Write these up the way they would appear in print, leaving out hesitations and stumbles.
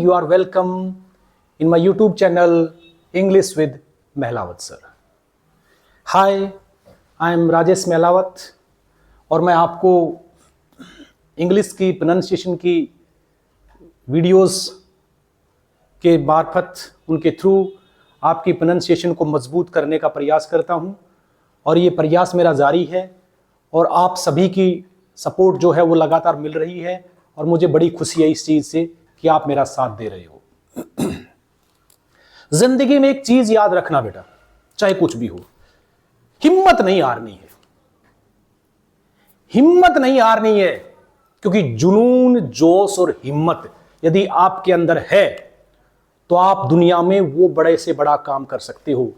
You are welcome in my YouTube channel English with Mehlawat sir. Hi, I am Rajesh Mehlawat और मैं आपको English की pronunciation की videos के मार्फत उनके थ्रू आपकी प्रोनाउंसिएशन को मजबूत करने का प्रयास करता हूं और ये प्रयास मेरा जारी है और आप सभी की सपोर्ट जो है वो लगातार मिल रही है और मुझे बड़ी खुशी है इस चीज़ से कि आप मेरा साथ दे रहे हो। जिंदगी में एक चीज़ याद रखना बेटा, चाहे कुछ भी हो, हिम्मत नहीं हारनी है। हिम्मत नहीं हारनी है क्योंकि जुनून, जोश और हिम्मत यदि आपके अंदर है तो आप दुनिया में वो बड़े से बड़ा काम कर सकते हो,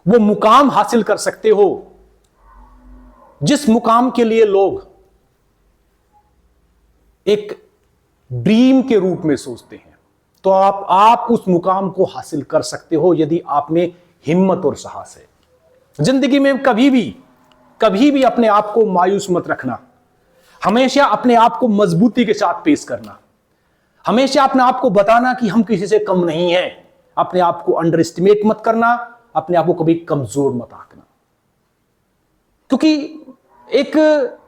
वो मुकाम हासिल कर सकते हो जिस मुकाम के लिए लोग एक ड्रीम के रूप में सोचते हैं। तो आप उस मुकाम को हासिल कर सकते हो यदि आप में हिम्मत और साहस है। जिंदगी में कभी भी अपने आप को मायूस मत रखना, हमेशा अपने आप को मजबूती के साथ पेश करना, हमेशा अपने आप को बताना कि हम किसी से कम नहीं हैं, अपने आप को अंडर एस्टिमेट मत करना, अपने आप को कभी कमजोर मत आंकना। क्योंकि एक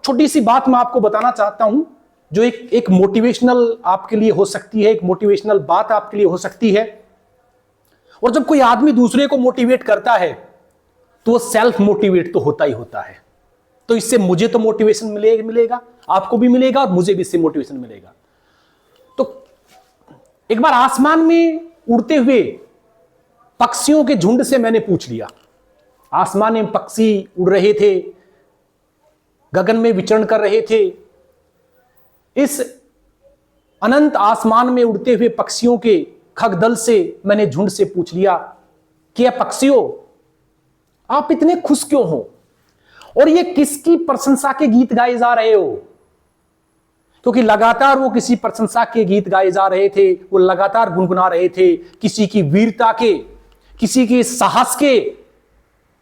छोटी सी बात मैं आपको बताना चाहता हूं जो एक मोटिवेशनल आपके लिए हो सकती है, एक मोटिवेशनल बात आपके लिए हो सकती है। और जब कोई आदमी दूसरे को मोटिवेट करता है तो वो सेल्फ मोटिवेट तो होता ही होता है। तो इससे मुझे तो मोटिवेशन मिलेगा, आपको भी मिलेगा और मुझे भी इससे मोटिवेशन मिलेगा। तो एक बार आसमान में उड़ते हुए पक्षियों के झुंड से मैंने पूछ लिया। आसमान में पक्षी उड़ रहे थे, गगन में विचरण कर रहे थे। इस अनंत आसमान में उड़ते हुए पक्षियों के खगदल से मैंने झुंड से पूछ लिया कि पक्षियों, आप इतने खुश क्यों हो और ये किसकी प्रशंसा के गीत गाए जा रहे हो? क्योंकि लगातार वो किसी प्रशंसा के गीत गाए जा रहे थे, वो लगातार गुनगुना रहे थे किसी की वीरता के, किसी के साहस के,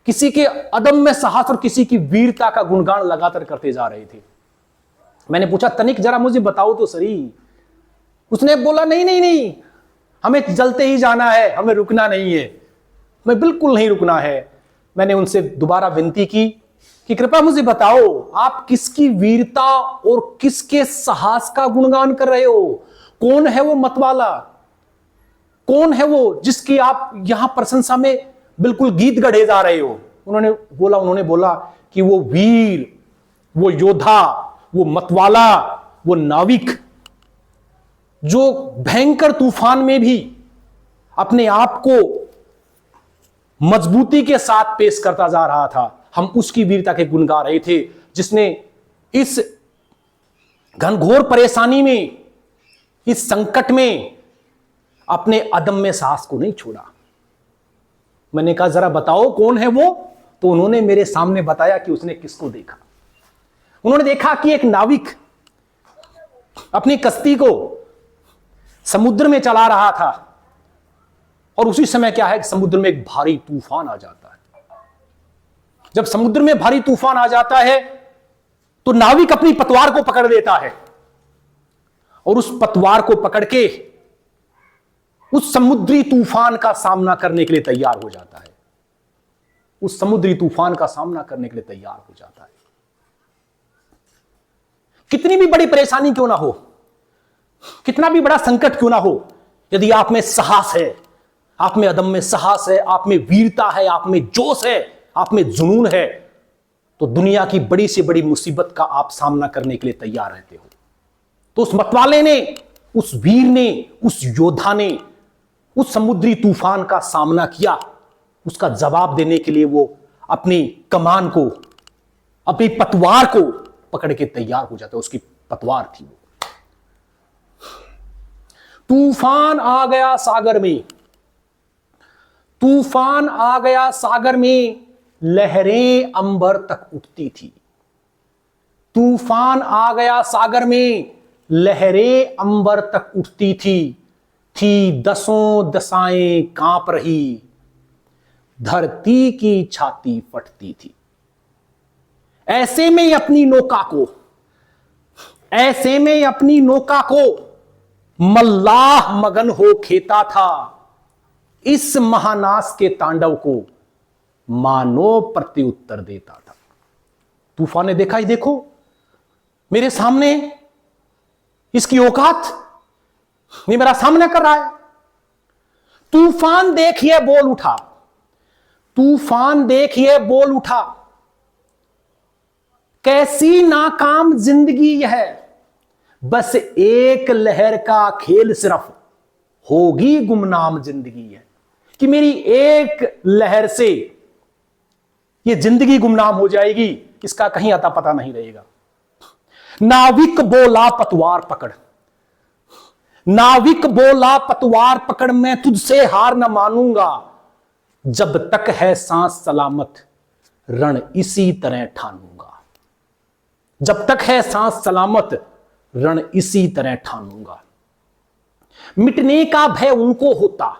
किसी के अदम्य साहस और किसी की वीरता का गुणगान लगातार करते जा रहे थे। मैंने पूछा, तनिक जरा मुझे बताओ तो सही। उसने बोला, नहीं, हमें जलते ही जाना है, हमें रुकना नहीं है, हमें बिल्कुल नहीं रुकना है। मैंने उनसे दोबारा विनती की कि कृपया मुझे बताओ, आप किसकी वीरता और किसके साहस का गुणगान कर रहे हो? कौन है वो मतवाला? कौन है वो जिसकी आप यहां प्रशंसा में बिल्कुल गीत गढ़े जा रहे हो? उन्होंने बोला कि वो वीर, वो योद्धा, वो मतवाला, वो नाविक जो भयंकर तूफान में भी अपने आप को मजबूती के साथ पेश करता जा रहा था, हम उसकी वीरता के गुण गा रहे थे, जिसने इस घनघोर परेशानी में, इस संकट में अपने अदम्य साहस को नहीं छोड़ा। मैंने कहा, जरा बताओ कौन है वो? तो उन्होंने मेरे सामने बताया कि उसने किसको देखा। उन्होंने देखा कि एक नाविक अपनी कश्ती को समुद्र में चला रहा था और उसी समय क्या है कि समुद्र में एक भारी तूफान आ जाता है। जब समुद्र में भारी तूफान आ जाता है तो नाविक अपनी पतवार को पकड़ लेता है और उस पतवार को पकड़ के उस समुद्री तूफान का सामना करने के लिए तैयार हो जाता है। उस समुद्री तूफान का सामना करने के लिए तैयार हो जाता है। कितनी भी बड़ी परेशानी क्यों ना हो, कितना भी बड़ा संकट क्यों ना हो, यदि आप में साहस है, आप में अदम्य साहस है, आप में वीरता है, आप में जोश है, आप में जुनून है, तो दुनिया की बड़ी से बड़ी मुसीबत का आप सामना करने के लिए तैयार रहते हो। तो उस मतवाले ने, उस वीर ने, उस योद्धा ने उस समुद्री तूफान का सामना किया। उसका जवाब देने के लिए वो अपनी कमान को, अपनी पतवार को पकड़ के तैयार हो जाता है। उसकी पतवार थी वो। तूफान आ गया सागर में, तूफान आ गया सागर में, लहरें अंबर तक उठती थी। तूफान आ गया सागर में, लहरें अंबर तक उठती थी दसों दशाएं कांप रही, धरती की छाती फटती थी। ऐसे में अपनी नौका को मल्लाह मगन हो खेता था, इस महानास के तांडव को मानो प्रत्युत्तर देता था। तूफान ने देखा, ही देखो मेरे सामने इसकी औकात, ये मेरा सामना कर रहा है। तूफान देखिए बोल उठा, तूफान देखिए बोल उठा, कैसी नाकाम जिंदगी यह है, बस एक लहर का खेल सिर्फ होगी गुमनाम जिंदगी है। कि मेरी एक लहर से ये जिंदगी गुमनाम हो जाएगी, इसका कहीं अता पता नहीं रहेगा। नाविक बोला पतवार पकड़, नाविक बोला पतवार पकड़, मैं तुझसे हार न मानूंगा, जब तक है सांस सलामत रण इसी तरह ठानूंगा। जब तक है सांस सलामत रण इसी तरह ठानूंगा। मिटने का भय उनको होता,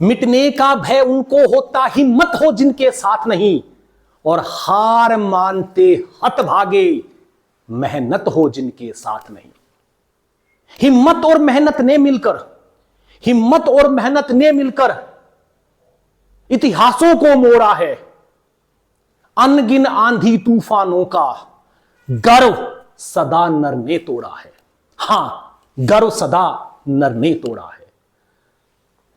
मिटने का भय उनको होता, हिम्मत हो जिनके साथ नहीं, और हार मानते हतभागे मेहनत हो जिनके साथ नहीं। हिम्मत और मेहनत ने मिलकर, हिम्मत और मेहनत ने मिलकर इतिहासों को मोड़ा है। अनगिन आंधी तूफानों का गर्व सदा नर ने तोड़ा है। हां, गर्व सदा नर ने तोड़ा है।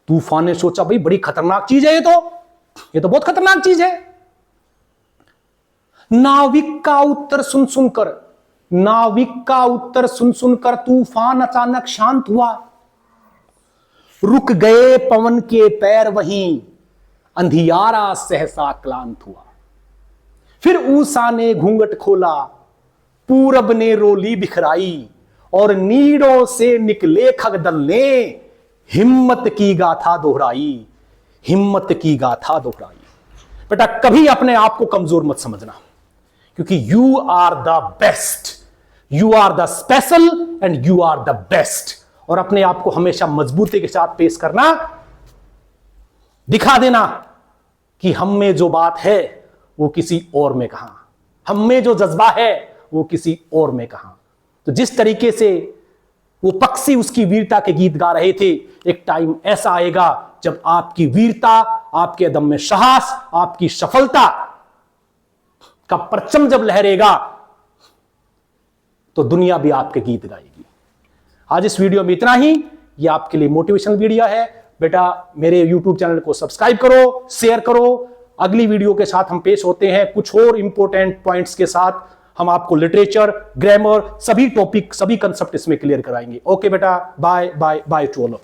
तूफान ने सोचा भाई बड़ी खतरनाक चीज है ये तो बहुत खतरनाक चीज है। नाविक का उत्तर सुन सुनकर, नाविक का उत्तर सुन सुनकर तूफान अचानक शांत हुआ। रुक गए पवन के पैर, वहीं अंधियारा सहसा क्लांत हुआ। फिर ऊषा ने घूंघट खोला, पूरब ने रोली बिखराई, और नीड़ों से निकले खगदल ने हिम्मत की गाथा दोहराई, हिम्मत की गाथा दोहराई। बेटा कभी अपने आप को कमजोर मत समझना, क्योंकि you are the best, you are the special and you are the best. और अपने आप को हमेशा मजबूती के साथ पेश करना, दिखा देना कि हम में जो बात है वो किसी और में कहां, हम में जो जज्बा है वो किसी और में कहां। तो जिस तरीके से वो पक्षी उसकी वीरता के गीत गा रहे थे, एक टाइम ऐसा आएगा जब आपकी वीरता, आपके दम में साहस, आपकी सफलता का परचम जब लहरेगा तो दुनिया भी आपके गीत गाएगी। आज इस वीडियो में इतना ही। ये आपके लिए मोटिवेशनल वीडियो है। बेटा मेरे YouTube चैनल को सब्सक्राइब करो, शेयर करो। अगली वीडियो के साथ हम पेश होते हैं कुछ और इंपॉर्टेंट पॉइंट्स के साथ। हम आपको लिटरेचर, ग्रामर, सभी टॉपिक, सभी कंसेप्ट इसमें क्लियर कराएंगे। ओके बेटा, bye bye bye to all of you.